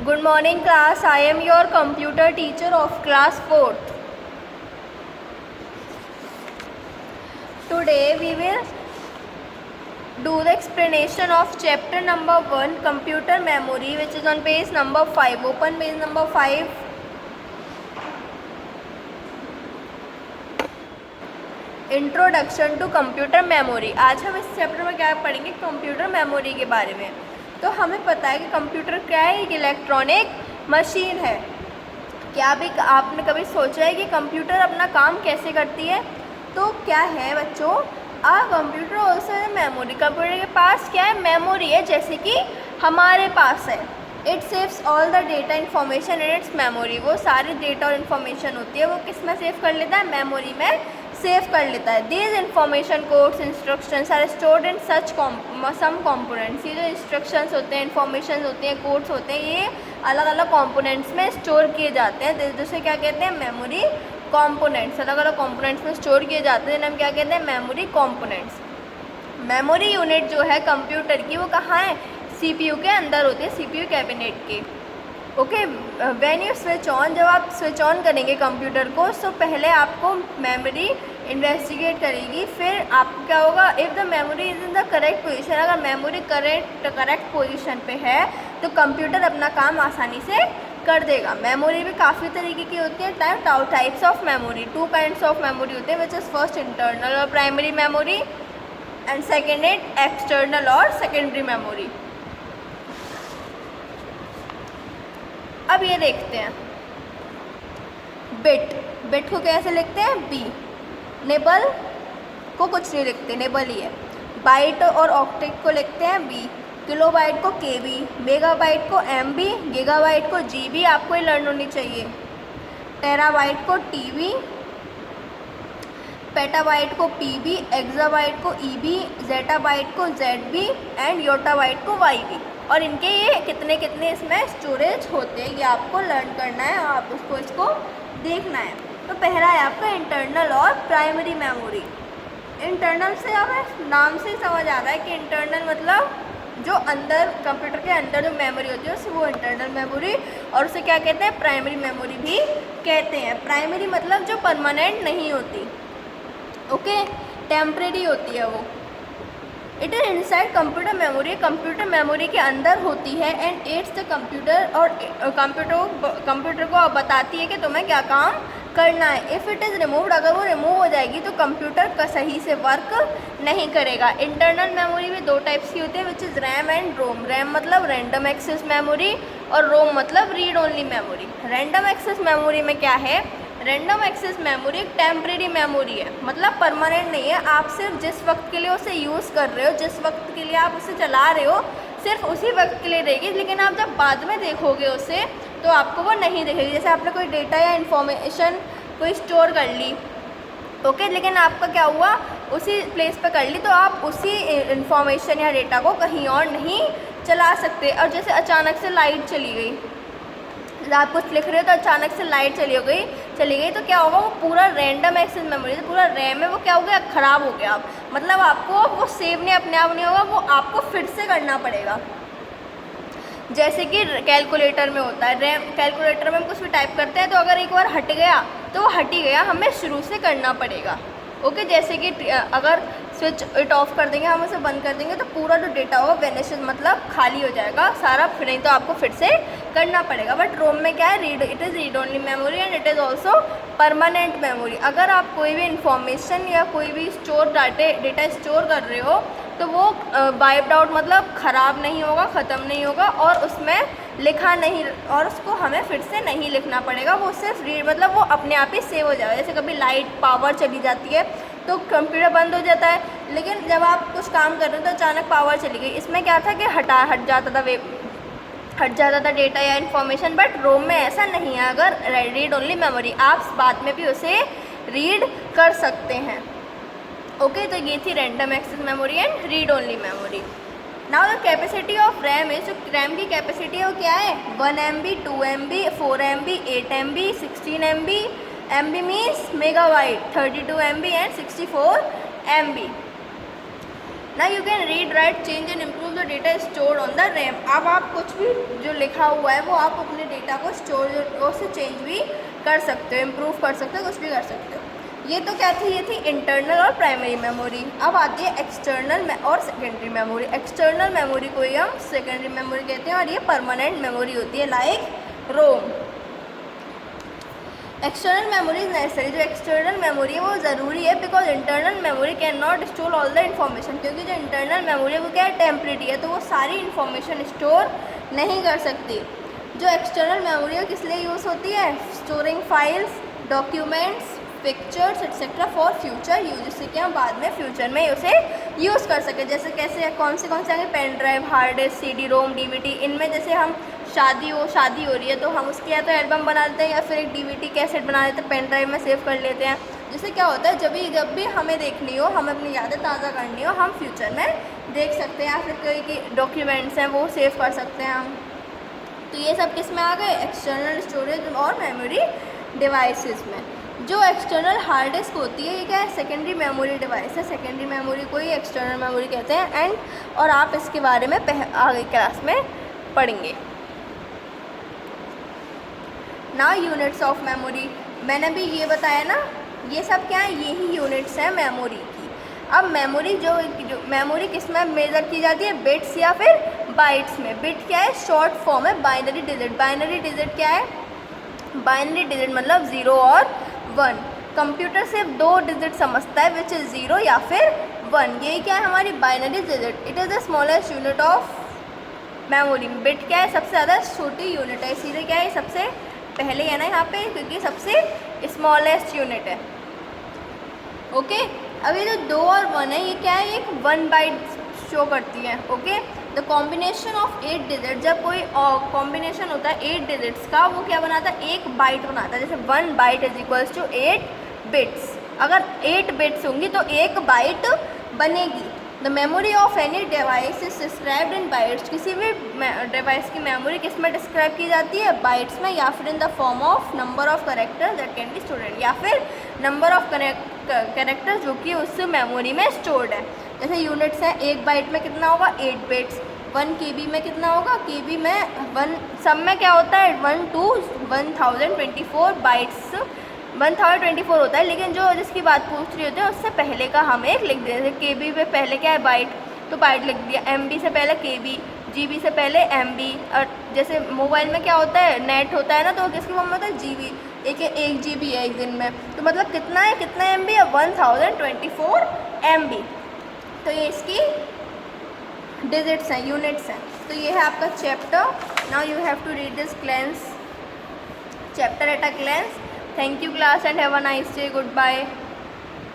Good morning class. I am your computer teacher of class 4th. Today we will do the explanation of chapter number 1 computer memory, which is on page number 5. Open page number 5. Introduction to computer memory. आज हम इस chapter में क्या पढ़ेंगे? Computer memory के बारे में. तो हमें पता है कि कंप्यूटर क्या है? एक इलेक्ट्रॉनिक मशीन है. क्या भी आपने कभी सोचा है कि कंप्यूटर अपना काम कैसे करती है? तो क्या है बच्चों, कंप्यूटर ऑल्सो है मेमोरी. कंप्यूटर के पास क्या है? मेमोरी है, जैसे कि हमारे पास है. It saves all the data information in its memory. वो सारे डेटा और इन्फॉर्मेशन होती है वो किस में सेव कर लेता है? मेमोरी में सेव कर लेता है. These information codes instructions are stored in such some components. ये जो इंस्ट्रक्शंस होते हैं, इन्फॉर्मेशन होती हैं, कोड्स होते हैं, ये अलग अलग कॉम्पोनेंट्स में स्टोर किए जाते हैं, जिसे क्या कहते हैं? Memory components. अलग अलग कॉम्पोनेंट्स में स्टोर किए जाते हैं, जिन्हें हम क्या कहते हैं? Memory components. मेमोरी यूनिट जो है कंप्यूटर की, वो कहाँ है? सीपीयू के अंदर होती है, सीपीयू कैबिनेट के. Okay, when you switch on, जब आप स्विच ऑन करेंगे कंप्यूटर को, तो पहले आपको मेमोरी इन्वेस्टिगेट करेगी. फिर आपको क्या होगा? If the memory is in the correct position, अगर मेमोरी करेक्ट पोजीशन पे है तो कंप्यूटर अपना काम आसानी से कर देगा. मेमोरी भी काफ़ी तरीके की होती है. Types of memory, 2 kinds of memory होते हैं, विच इज़ फर्स्ट इंटरनल और primary memory, and second it external और सेकेंडरी मेमोरी. अब ये देखते हैं बिट को कैसे लिखते हैं? बी. निबल को कुछ नहीं लिखते, निबल ही है. बाइट और ऑक्टेट को लिखते हैं बी. किलोबाइट को केबी, मेगाबाइट को एमबी, गीगाबाइट को जीबी. आपको ये लर्न होनी चाहिए. टेराबाइट को टीबी, पेटाबाइट को पीबी, एक्साबाइट को ईबी, जेटाबाइट को जेडबी एंड योटाबाइट को वाईबी. और इनके ये कितने कितने इसमें स्टोरेज होते हैं, ये आपको लर्न करना है, आप इसको देखना है. तो पहला है आपका इंटरनल और प्राइमरी मेमोरी. इंटरनल से हमें नाम से ही समझ आ रहा है कि इंटरनल मतलब जो अंदर कंप्यूटर के अंदर जो मेमोरी होती है उसे वो इंटरनल मेमोरी, और उसे क्या कहते हैं? प्राइमरी मेमोरी भी कहते हैं. प्राइमरी मतलब जो परमानेंट नहीं होती, ओके, टेम्परेरी होती है वो. It is inside computer memory, computer memory के अंदर होती है. एंड एड्स द कंप्यूटर, और कंप्यूटर को बताती है कि तुम्हें क्या काम करना है. इफ़ इट इज़ रिमूव्ड, अगर वो रिमूव हो जाएगी तो कंप्यूटर का सही से वर्क नहीं करेगा. इंटरनल मेमोरी भी 2 टाइप्स की होती है, which is RAM and ROM. RAM मतलब रैंडम एक्सेस मेमोरी, और रोम मतलब read only memory. Random access memory में क्या है? रैंडम एक्सेस मेमोरी एक टेम्परेरी मेमोरी है, मतलब परमानेंट नहीं है. आप सिर्फ जिस वक्त के लिए उसे यूज़ कर रहे हो, जिस वक्त के लिए आप उसे चला रहे हो, सिर्फ उसी वक्त के लिए रहेगी. लेकिन आप जब बाद में देखोगे उसे तो आपको वो नहीं दिखेगी. जैसे आपने कोई डेटा या इन्फॉर्मेशन कोई स्टोर कर ली, ओके, लेकिन आपका क्या हुआ? उसी प्लेस पे कर ली, तो आप उसी इन्फॉर्मेशन या डेटा को कहीं और नहीं चला सकते. और जैसे अचानक से लाइट चली गई, आप कुछ लिख रहे हो तो अचानक से लाइट चली गई तो क्या होगा? वो पूरा रैंडम एक्सेस मेमोरी, पूरा रैम है, वो क्या हो गया? ख़राब हो गया. मतलब आपको वो सेव नहीं अपने आप नहीं होगा, वो आपको फिर से करना पड़ेगा. जैसे कि कैलकुलेटर में होता है, रैम कैलकुलेटर में हम कुछ भी टाइप करते हैं तो अगर एक बार हट गया तो वो हट ही गया, हमें शुरू से करना पड़ेगा. ओके, जैसे कि अगर स्विच इट ऑफ कर देंगे, हम उसे बंद कर देंगे तो पूरा जो डेटा होगा वेनिशेस, मतलब खाली हो जाएगा सारा, फिर नहीं तो आपको फिर से करना पड़ेगा. बट रोम में क्या है? It is read only memory and it is also permanent memory. अगर आप कोई भी इंफॉर्मेशन या कोई भी डेटा स्टोर कर रहे हो तो वो वाइप्ड आउट मतलब ख़राब नहीं होगा, ख़त्म नहीं होगा, और उसमें लिखा नहीं, और उसको हमें फिर से नहीं लिखना पड़ेगा. वो सिर्फ रीड मतलब वो अपने आप ही सेव हो जाएगा. जैसे कभी लाइट पावर चली जाती है तो कंप्यूटर बंद हो जाता है, लेकिन जब आप कुछ काम कर रहे हो तो अचानक पावर चली गई, इसमें क्या था कि हट जाता था डेटा या इन्फॉर्मेशन. बट रोम में ऐसा नहीं है. अगर रीड ओनली मेमोरी, आप बाद में भी उसे रीड कर सकते हैं. ओके, तो ये थी random access memory and read only memory. Now the capacity of RAM is, जो रैम की कैपेसिटी है वो क्या है? 1 MB, 2 MB, 4 MB, 8 MB, 16 MB. MB means megabyte, 32 MB and 64 MB. Now you can read, write, change and improve the the data stored on the RAM. अब आप कुछ भी जो लिखा हुआ है वो आप अपने डेटा को स्टोर से चेंज भी कर सकते हो, इम्प्रूव कर सकते हो, कुछ भी कर सकते हो। ये तो क्या थी, ये थी इंटरनल और प्राइमरी मेमोरी। अब आती है एक्सटर्नल और सेकेंडरी मेमोरी। एक्सटर्नल मेमोरी को ही हम सेकेंडरी मेमोरी कहते हैं और ये परमानेंट मेमोरी होती है, like ROM. External memory is necessary. जो एक्सटर्नल मेमोरी है वो ज़रूरी है, because internal memory can not store all the information. क्योंकि जो इंटरनल मेमोरी है वो क्या है, टेम्परेरी है, तो वो सारी इन्फॉर्मेशन स्टोर नहीं कर सकती। जो एक्सटर्नल मेमोरी है किस लिए यूज़ होती है, storing files, documents, pictures etcetera for future use, जिससे कि हम बाद में फ्यूचर में उसे यूज़ कर सकें। जैसे कैसे कौन से आगे, pen drive, hard disk, CD ROM, DVD। इनमें जैसे हम शादी हो रही है तो हम उसके या तो एल्बम बना देते हैं या फिर एक DVD कैसेट बना देते हैं, पेन ड्राइव में सेव कर लेते हैं। जिससे क्या होता है, जब भी हमें देखनी हो, हमें अपनी यादें ताज़ा करनी हो, हम फ्यूचर में देख सकते हैं, या फिर कोई डॉक्यूमेंट्स हैं वो सेव कर सकते हैं हम। तो ये सब किस में आ गए, एक्सटर्नल स्टोरेज और मेमोरी डिवाइसेस में। जो एक्सटर्नल हार्ड डिस्क होती है ये क्या है, सेकेंडरी मेमोरी डिवाइस है। सेकेंडरी मेमोरी को ही एक्सटर्नल मेमोरी कहते हैं। और आप इसके बारे में आगे क्लास में पढ़ेंगे। ना यूनिट्स ऑफ मेमोरी, मैंने भी ये बताया ना, ये सब क्या है, यही यूनिट्स हैं मेमोरी की। अब मेमोरी जो मेमोरी किस में मेज़र की जाती है, बिट्स या फिर बाइट्स में। बिट क्या है, शॉर्ट फॉर्म है बाइनरी डिजिट। बाइनरी डिजिट क्या है, बाइनरी डिजिट मतलब 0 और 1। कंप्यूटर सिर्फ 2 डिजिट समझता है, विच इज़ 0 या फिर 1। यही क्या है, हमारी binary digit. It is the smallest unit of memory. Bit क्या है, सबसे ज़्यादा छोटी यूनिट है, इसीलिए क्या है सबसे पहले है ना यहाँ पे, क्योंकि सबसे स्मॉलेस्ट यूनिट है। ओके, अब ये जो 2 और 1 है ये क्या है, एक 1 बाइट शो करती है। Okay, the combination of 8 digit, जब कोई कॉम्बिनेशन होता है 8 डिजिट्स का, वो क्या बनाता है, 1 बाइट बनाता है। जैसे 1 byte is equals to 8 bits. अगर 8 बिट्स होंगी तो 1 बाइट बनेगी। The memory of any device is described in bytes. किसी भी डिवाइस की मेमोरी किस में डिस्क्राइब की जाती है, बाइट्स में, या फिर in the form of number of characters that can be stored, या फिर नंबर ऑफ कैरेक्टर्स जो कि उस मेमोरी में स्टोर्ड है। जैसे यूनिट्स हैं, 1 बाइट में कितना होगा, 8 बिट्स। 1 KB में कितना होगा, KB में 1, सब में क्या होता है, 1 to 1024 बाइट्स, 1024 होता है। लेकिन जो जिसकी बात पूछ रही होती है उससे पहले का हम एक लिख देते हैं। KB में पहले क्या है, बाइट, तो बाइट लिख दिया। MB से पहले KB, GB से पहले MB। और जैसे मोबाइल में क्या होता है, नेट होता है ना, तो किसकी फॉर्म में होता है, GB। 1 GB है एक दिन में, तो मतलब कितना है, कितना MB है, 1024 MB। तो ये इसकी डिजिट्स हैं, यूनिट्स हैं। तो ये है आपका chapter. Now you have to read this chapter at a glance. Thank you class and have a nice day. Goodbye.